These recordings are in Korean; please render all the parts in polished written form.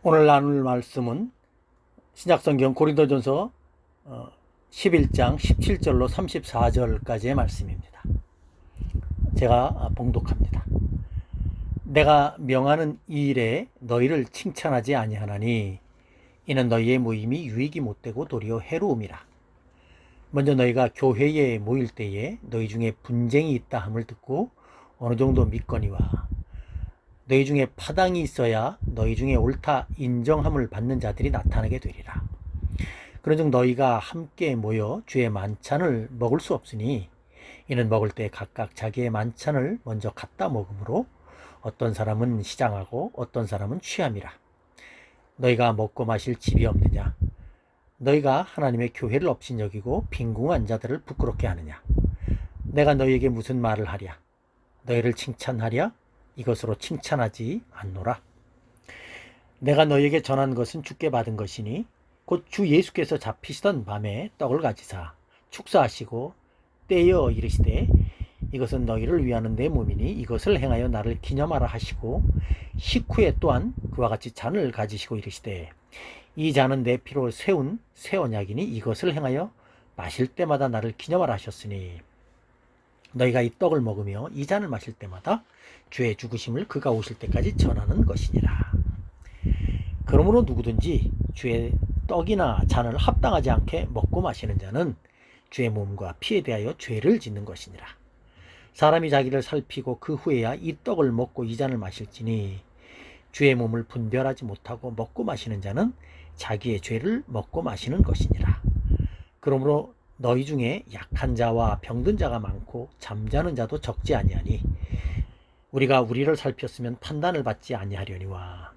오늘 나눌 말씀은 신약성경 고린도전서 11장 17절로 34절까지의 말씀입니다. 제가 봉독합니다. 내가 명하는 이 일에 너희를 칭찬하지 아니하나니 이는 너희의 모임이 유익이 못되고 도리어 해로움이라. 먼저 너희가 교회에 모일 때에 너희 중에 분쟁이 있다 함을 듣고 어느 정도 믿거니와 너희 중에 파당이 있어야 너희 중에 옳다 인정함을 받는 자들이 나타나게 되리라. 그런즉 너희가 함께 모여 주의 만찬을 먹을 수 없으니 이는 먹을 때 각각 자기의 만찬을 먼저 갖다 먹으므로 어떤 사람은 시장하고 어떤 사람은 취함이라. 너희가 먹고 마실 집이 없느냐? 너희가 하나님의 교회를 업신여기고 빈궁한 자들을 부끄럽게 하느냐? 내가 너희에게 무슨 말을 하랴? 너희를 칭찬하랴? 이것으로 칭찬하지 않노라. 내가 너희에게 전한 것은 주께 받은 것이니 곧 주 예수께서 잡히시던 밤에 떡을 가지사 축사하시고 떼어 이르시되 이것은 너희를 위하는 내 몸이니 이것을 행하여 나를 기념하라 하시고 식후에 또한 그와 같이 잔을 가지시고 이르시되 이 잔은 내 피로 세운 새 언약이니 이것을 행하여 마실 때마다 나를 기념하라 하셨으니 너희가 이 떡을 먹으며 이 잔을 마실 때마다 주의 죽으심을 그가 오실 때까지 전하는 것이니라. 그러므로 누구든지 주의 떡이나 잔을 합당하지 않게 먹고 마시는 자는 주의 몸과 피에 대하여 죄를 짓는 것이니라. 사람이 자기를 살피고 그 후에야 이 떡을 먹고 이 잔을 마실지니 주의 몸을 분별하지 못하고 먹고 마시는 자는 자기의 죄를 먹고 마시는 것이니라. 그러므로 너희 중에 약한 자와 병든 자가 많고 잠자는 자도 적지 아니하니 우리가 우리를 살폈으면 판단을 받지 아니하려니와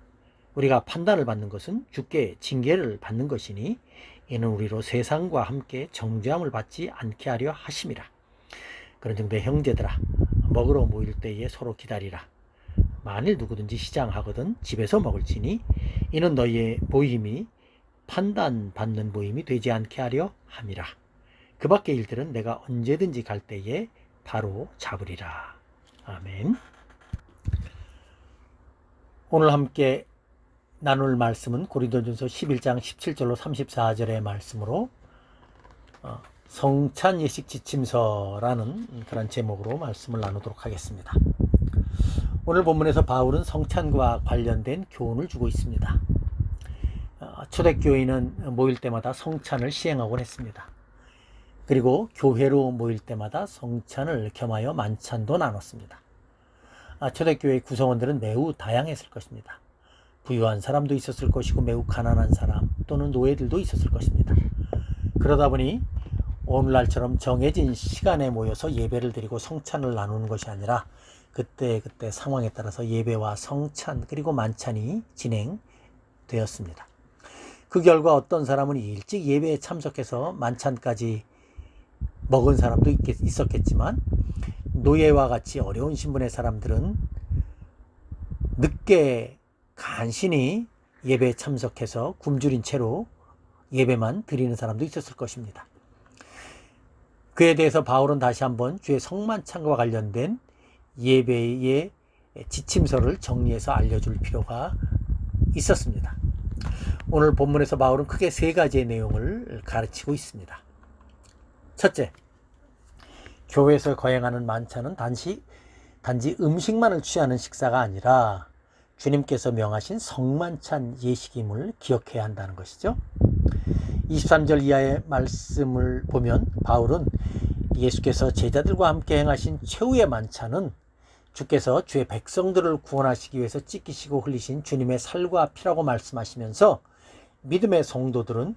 우리가 판단을 받는 것은 주께 징계를 받는 것이니 이는 우리로 세상과 함께 정죄함을 받지 않게 하려 하심이라. 그런즉 내 형제들아 먹으러 모일 때에 서로 기다리라. 만일 누구든지 시장하거든 집에서 먹을지니 이는 너희의 모임이 판단받는 모임이 되지 않게 하려 함이라. 그 밖의 일들은 내가 언제든지 갈 때에 바로 잡으리라. 아멘. 오늘 함께 나눌 말씀은 고린도전서 11장 17절로 34절의 말씀으로 성찬 예식 지침서라는 그런 제목으로 말씀을 나누도록 하겠습니다. 오늘 본문에서 바울은 성찬과 관련된 교훈을 주고 있습니다. 초대교인은 모일 때마다 성찬을 시행하곤 했습니다. 그리고 교회로 모일 때마다 성찬을 겸하여 만찬도 나눴습니다. 초대교회 구성원들은 매우 다양했을 것입니다. 부유한 사람도 있었을 것이고 매우 가난한 사람 또는 노예들도 있었을 것입니다. 그러다 보니 오늘날처럼 정해진 시간에 모여서 예배를 드리고 성찬을 나누는 것이 아니라 그때 상황에 따라서 예배와 성찬 그리고 만찬이 진행되었습니다. 그 결과 어떤 사람은 일찍 예배에 참석해서 만찬까지 먹은 사람도 있었겠지만 노예와 같이 어려운 신분의 사람들은 늦게 간신히 예배에 참석해서 굶주린 채로 예배만 드리는 사람도 있었을 것입니다. 그에 대해서 바울은 다시 한번 주의 성만찬과 관련된 예배의 지침서를 정리해서 알려줄 필요가 있었습니다. 오늘 본문에서 바울은 크게 세 가지의 내용을 가르치고 있습니다. 첫째, 교회에서 거행하는 만찬은 단지 음식만을 취하는 식사가 아니라 주님께서 명하신 성만찬 예식임을 기억해야 한다는 것이죠. 23절 이하의 말씀을 보면 바울은 예수께서 제자들과 함께 행하신 최후의 만찬은 주께서 주의 백성들을 구원하시기 위해서 찢기시고 흘리신 주님의 살과 피라고 말씀하시면서 믿음의 성도들은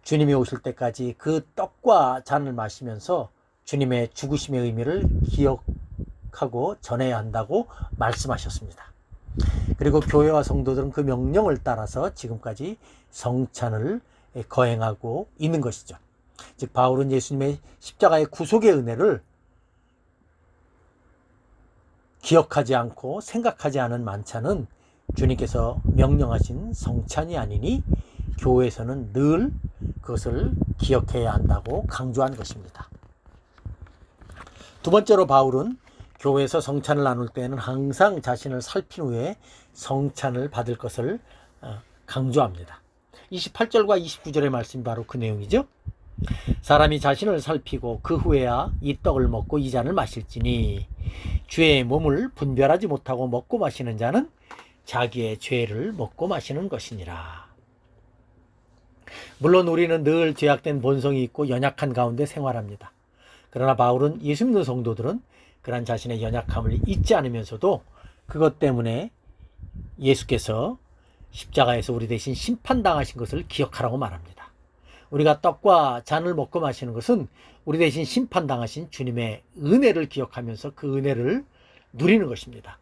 주님이 오실 때까지 그 떡과 잔을 마시면서 주님의 죽으심의 의미를 기억하고 전해야 한다고 말씀하셨습니다. 그리고 교회와 성도들은 그 명령을 따라서 지금까지 성찬을 거행하고 있는 것이죠. 즉 바울은 예수님의 십자가의 구속의 은혜를 기억하지 않고 생각하지 않은 만찬은 주님께서 명령하신 성찬이 아니니 교회에서는 늘 그것을 기억해야 한다고 강조한 것입니다. 두 번째로 바울은 교회에서 성찬을 나눌 때에는 항상 자신을 살핀 후에 성찬을 받을 것을 강조합니다. 28절과 29절의 말씀이 바로 그 내용이죠. 사람이 자신을 살피고 그 후에야 이 떡을 먹고 이 잔을 마실지니 주의 몸을 분별하지 못하고 먹고 마시는 자는 자기의 죄를 먹고 마시는 것이니라. 물론 우리는 늘 죄악된 본성이 있고 연약한 가운데 생활합니다. 그러나 바울은 예수 믿는 성도들은 그런 자신의 연약함을 잊지 않으면서도 그것 때문에 예수께서 십자가에서 우리 대신 심판당하신 것을 기억하라고 말합니다. 우리가 떡과 잔을 먹고 마시는 것은 우리 대신 심판당하신 주님의 은혜를 기억하면서 그 은혜를 누리는 것입니다.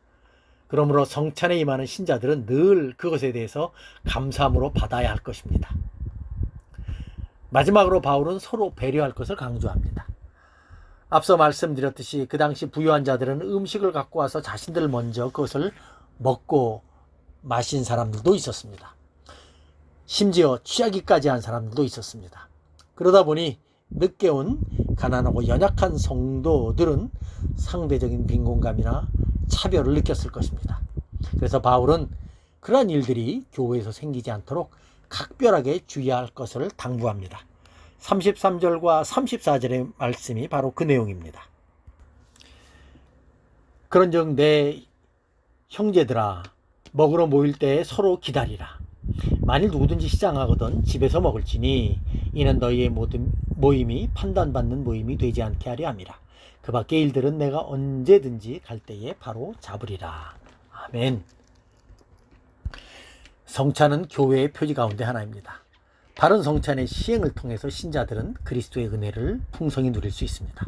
그러므로 성찬에 임하는 신자들은 늘 그것에 대해서 감사함으로 받아야 할 것입니다. 마지막으로 바울은 서로 배려할 것을 강조합니다. 앞서 말씀드렸듯이 그 당시 부유한 자들은 음식을 갖고 와서 자신들 먼저 그것을 먹고 마신 사람들도 있었습니다. 심지어 취하기까지 한 사람들도 있었습니다. 그러다 보니 늦게 온 가난하고 연약한 성도들은 상대적인 빈곤감이나 차별을 느꼈을 것입니다. 그래서 바울은 그러한 일들이 교회에서 생기지 않도록 각별하게 주의해야 할 것을 당부합니다. 33절과 34절의 말씀이 바로 그 내용입니다. 그런즉 내 형제들아 먹으러 모일 때에 서로 기다리라. 만일 누구든지 시장하거든 집에서 먹을지니 이는 너희의 모든 모임이 판단받는 모임이 되지 않게 하려 함이라. 그 밖의 일들은 내가 언제든지 갈 때에 바로 잡으리라. 아멘. 성찬은 교회의 표지 가운데 하나입니다. 바른 성찬의 시행을 통해서 신자들은 그리스도의 은혜를 풍성히 누릴 수 있습니다.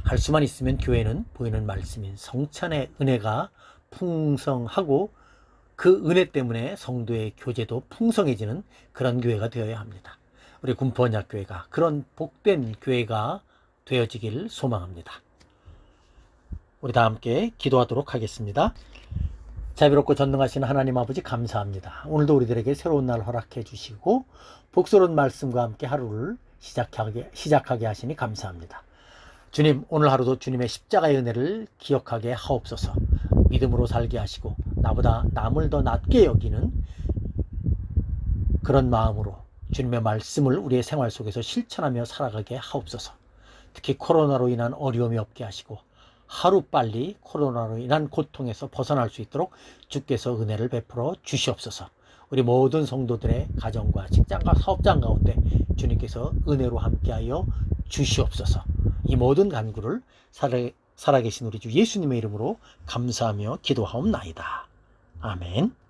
할 수만 있으면 교회는 보이는 말씀인 성찬의 은혜가 풍성하고 그 은혜 때문에 성도의 교제도 풍성해지는 그런 교회가 되어야 합니다. 우리 군포언약교회가 그런 복된 교회가 되어지길 소망합니다. 우리 다 함께 기도하도록 하겠습니다. 자비롭고 전능하신 하나님 아버지 감사합니다. 오늘도 우리들에게 새로운 날 허락해 주시고 복스러운 말씀과 함께 하루를 시작하게 하시니 감사합니다. 주님, 오늘 하루도 주님의 십자가의 은혜를 기억하게 하옵소서. 믿음으로 살게 하시고 나보다 남을 더 낮게 여기는 그런 마음으로 주님의 말씀을 우리의 생활 속에서 실천하며 살아가게 하옵소서. 특히 코로나로 인한 어려움이 없게 하시고 하루빨리 코로나로 인한 고통에서 벗어날 수 있도록 주께서 은혜를 베풀어 주시옵소서. 우리 모든 성도들의 가정과 직장과 사업장 가운데 주님께서 은혜로 함께하여 주시옵소서. 이 모든 간구를 살아계신 우리 주 예수님의 이름으로 감사하며 기도하옵나이다. 아멘.